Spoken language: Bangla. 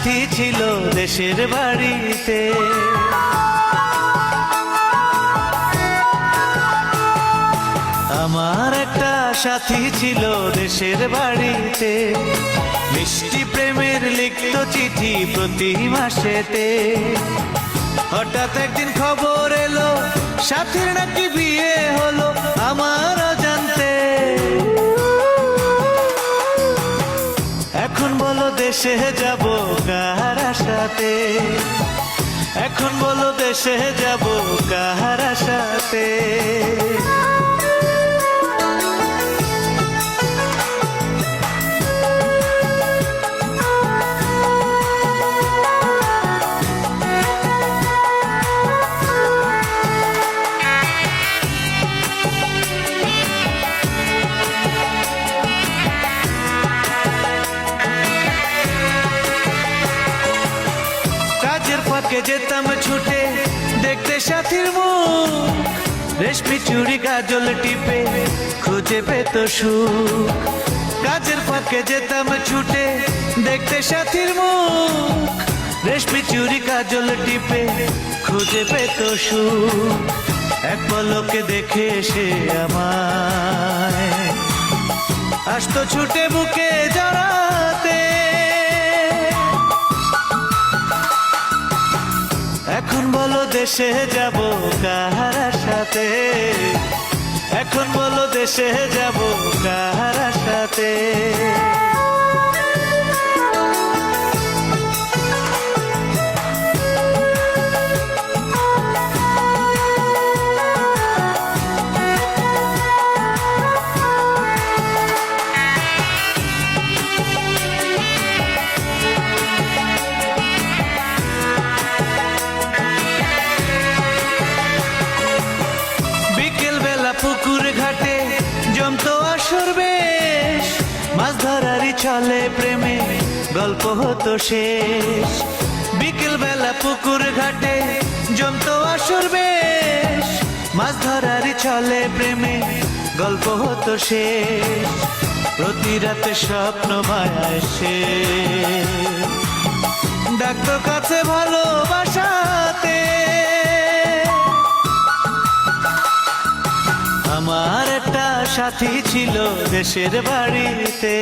সাথী ছিল দেশের বাড়িতে। আমার একটা সাথী ছিল দেশের বাড়িতে, মিষ্টি প্রেমের লিখত চিঠি প্রতি মাসেতে। হঠাৎ একদিন খবর এলো সাথীর নাকি বিয়ে হলো আমার অজান্তে। এখন বলো দেশে যাব কার আশাতে, এখন বলো দেশে যাব কার আশাতে। ফাঁকে যেতাম ছুটে দেখতে সাথীর মুখ, রেশমি চুড়ি কাজল টিপে খুঁজে পেত সুখ। কাজের ফাঁকে যেতাম ছুটে দেখতে সাথীর মুখ, রেশমি চুড়ি কাজল টিপে খুঁজে পেত সুখ। এক পলকে দেখে সে আমায় আসতো ছুটে বুকে জড়াতে। এখন বলো দেশে যাব কার সাথে, এখন বলো দেশে যাব কার সাথে। পুকুর ঘাটে জমতো আসর বেশ, মাছ ধরারই চলে প্রেমে গল্প হতো শেষ। বিকেল বেলা পুকুর ঘাটে জমতো আসর বেশ, মাছ ধরারই চলে প্রেমে গল্প হতো শেষ। প্রতি রাতে স্বপ্ন মায়ায় সে ডাকতো কাছে ভালোবাসাতে। আমার একটা সাথী ছিল দেশের বাড়িতে।